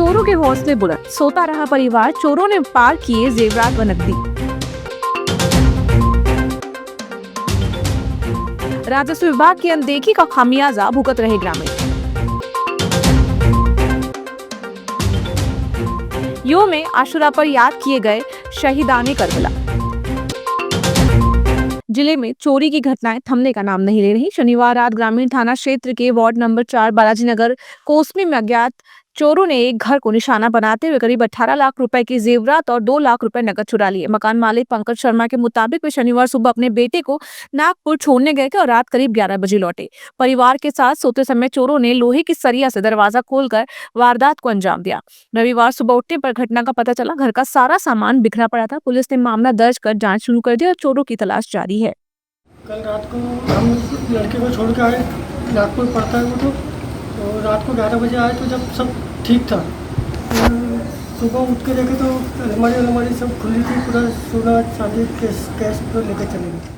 चोरों के हौसले बुलंद, सोता रहा परिवार, चोरों ने पार किए जेवरात व नकदी। राजस्व विभाग की अनदेखी का खामियाजा भुगत रहे ग्रामीण। यौम आशुरा पर याद किए गए शहीदाने करबला। जिले में चोरी की घटनाएं थमने का नाम नहीं ले रही। शनिवार रात ग्रामीण थाना क्षेत्र के वार्ड नंबर 4 बालाजी नगर कोसमी में अज्ञात चोरों ने एक घर को निशाना बनाते हुए करीब 18 लाख रुपए की जेवरात और 2 लाख रुपए नकद चुरा लिए। मकान मालिक पंकज शर्मा के मुताबिक वे शनिवार सुबह अपने बेटे को नागपुर छोड़ने गए थे और रात करीब 11 बजे लौटे। परिवार के साथ सोते समय चोरों ने लोहे की सरिया से दरवाजा खोलकर वारदात को अंजाम दिया। रविवार सुबह उठने पर घटना का पता चला। घर का सारा सामान बिखरा पड़ा था। पुलिस ने मामला दर्ज कर जांच शुरू कर दी और चोरों की तलाश जारी है। कल रात को हम लड़के को छोड़ के आए, नागपुर पड़ता है वो, तो रात को 11 बजे आए तो जब सब ठीक था, सुबह उठ के देखे तो अलमारी सब खुली थी, पूरा सोना चांदी कैश तो लेके चले गए।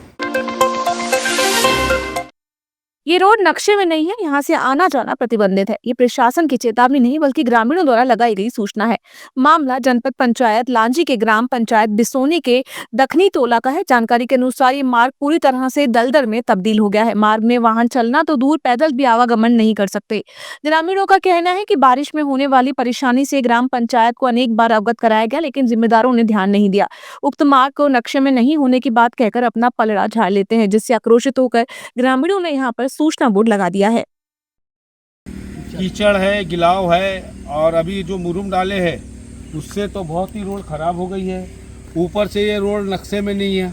ये रोड नक्शे में नहीं है, यहाँ से आना जाना प्रतिबंधित है। ये प्रशासन की चेतावनी नहीं बल्कि ग्रामीणों द्वारा लगाई गई सूचना है। मामला जनपद पंचायत लांजी के ग्राम पंचायत बिसोनी के दखनी टोला का है। जानकारी के अनुसार ये मार्ग पूरी तरह से दलदल में तब्दील हो गया है। मार्ग में वाहन चलना तो दूर, पैदल भी आवागमन नहीं कर सकते। ग्रामीणों का कहना है कि बारिश में होने वाली परेशानी से ग्राम पंचायत को अनेक बार अवगत कराया गया, लेकिन जिम्मेदारों ने ध्यान नहीं दिया। उक्त मार्ग को नक्शे में नहीं होने की बात कहकर अपना पलड़ा झाड़ लेते हैं, जिससे आक्रोशित होकर ग्रामीणों ने यहाँ पर सूचना बोर्ड लगा दिया है। कीचड़ है, गिलाव है और अभी जो मुरुम डाले हैं उससे तो बहुत ही रोड खराब हो गई है। ऊपर से ये रोड नक्शे में नहीं है।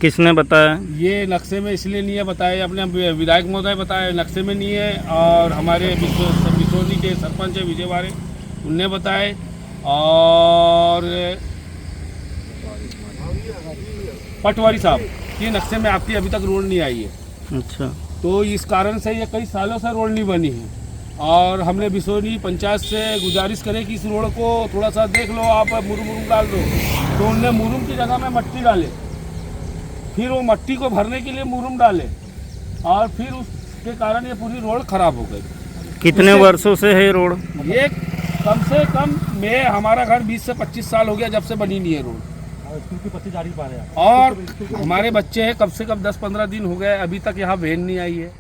किसने बताया? ये नक्शे में इसलिए नहीं है बताया, अपने विधायक महोदय बताया नक्शे में नहीं है, और हमारे बिसोनी के सरपंच है विजय बारे, उनने बताए, और पटवारी साहब ये नक्शे में आपकी अभी तक रोड नहीं आई है। अच्छा, तो इस कारण से ये कई सालों से रोड नहीं बनी है, और हमने बिसोनी पंचायत से गुजारिश करे कि इस रोड को थोड़ा सा देख लो, आप मुरुम डाल दो। तो उनने मुरुम की जगह में मट्टी डाले, फिर वो मट्टी को भरने के लिए मुरुम डाले, और फिर उसके कारण ये पूरी रोड खराब हो गई। कितने वर्षों से है रोड? ये कम से कम हमारा घर 20 से 25 साल हो गया जब से बनी नहीं है रोड, और हमारे बच्चे हैं कम से कम 10-15 दिन हो गए, अभी तक यहाँ वैन नहीं आई है।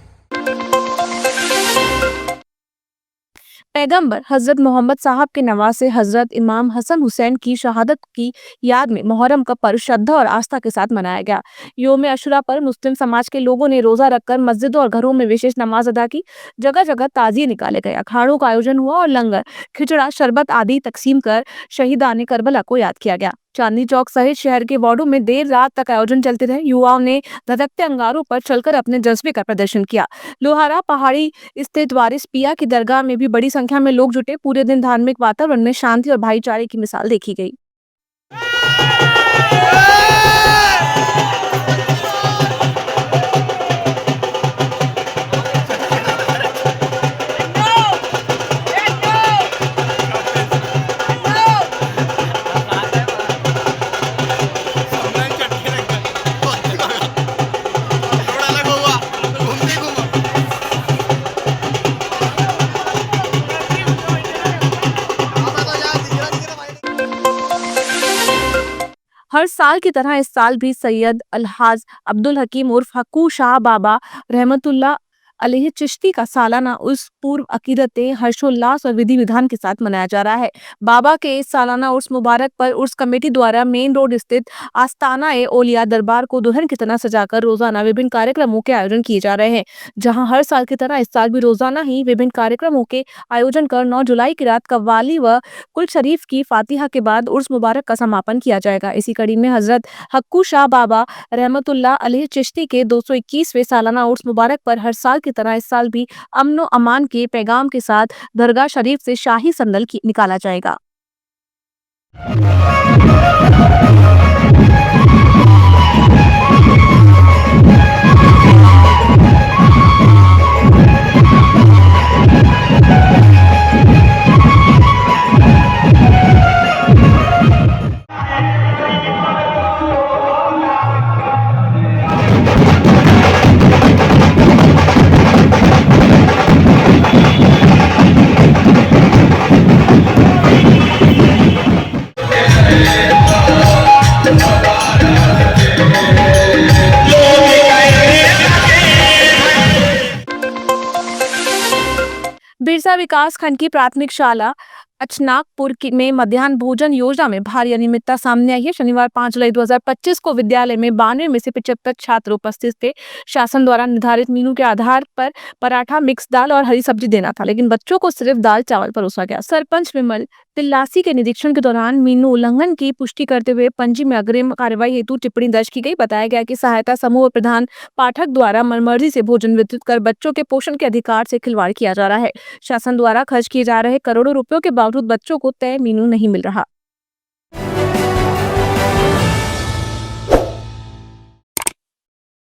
पैगंबर हजरत मोहम्मद साहब के नवासे हजरत इमाम हसन हुसैन की शहादत की याद में मुहर्रम का पर्व श्रद्धा और आस्था के साथ मनाया गया। यौम अशुरा पर मुस्लिम समाज के लोगों ने रोजा रखकर मस्जिदों और घरों में विशेष नमाज अदा की। जगह जगह ताजिए निकाले गए, अखाड़ों का आयोजन हुआ और लंगर, खिचड़ा, शरबत आदि तकसीम कर शहीदाने करबला को याद किया गया। चांदनी चौक सहित शहर के वार्डों में देर रात तक आयोजन चलते रहे। युवाओं ने धधकते अंगारों पर चलकर अपने जज्बे का प्रदर्शन किया। लोहारा पहाड़ी स्थित वारिस पिया की दरगाह में भी बड़ी संख्या में लोग जुटे। पूरे दिन धार्मिक वातावरण में शांति और भाईचारे की मिसाल देखी गई। हर साल की तरह इस साल भी सैयद अलहाज अब्दुल हकीम उर्फ हक्कू शाह बाबा रहमतुल्लाह अलैहि चिश्ती का सालाना उर्स पूर्व अकीदत हर्षोल्लास और विधि विधान के साथ मनाया जा रहा है। बाबा के इस सालाना उर्स मुबारक पर उर्स कमेटी द्वारा मेन रोड स्थित आस्ताना ए ओलिया दरबार को दुल्हन की तरह सजाकर रोजाना विभिन्न कार्यक्रमों के आयोजन किए जा रहे हैं। जहां हर साल की तरह इस साल भी रोजाना ही विभिन्न कार्यक्रमों के आयोजन कर 9 जुलाई की रात कव्वाली व कुल शरीफ की फातिहा के बाद उर्स मुबारक का समापन किया जाएगा। इसी कड़ी में हजरत हक्कू शाह बाबा रहमतुल्लाह अलैहि चिश्ती के 221वें सालाना उर्स मुबारक पर हर साल की तरह इस साल भी अमन व अमान के पैगाम के साथ दरगाह शरीफ से शाही संदल निकाला जाएगा। बिरसा विकास खंड की प्राथमिक शाला अचनाकपुर में मध्याह्न भोजन योजना में भारी अनियमितता सामने आई है। शनिवार 5 जुलाई 2025 को विद्यालय में 92 में से 75 छात्र उपस्थित थे। शासन द्वारा निर्धारित मेनू के आधार पर पराठा, मिक्स दाल और हरी सब्जी देना था, लेकिन बच्चों को सिर्फ दाल चावल परोसा गया। सरपंच विमल तिल्लासी के निरीक्षण के दौरान मेनू उल्लंघन की पुष्टि करते हुए पंजी में अग्रिम कार्रवाई हेतु टिप्पणी दर्ज की गई। बताया गया कि सहायता समूह और प्रधान पाठक द्वारा मनमर्जी से भोजन वितरित कर बच्चों के पोषण के अधिकार से खिलवाड़ किया जा रहा है। शासन द्वारा खर्च किए जा रहे करोड़ों रुपयों के बावजूद बच्चों को तय मेनू नहीं मिल रहा।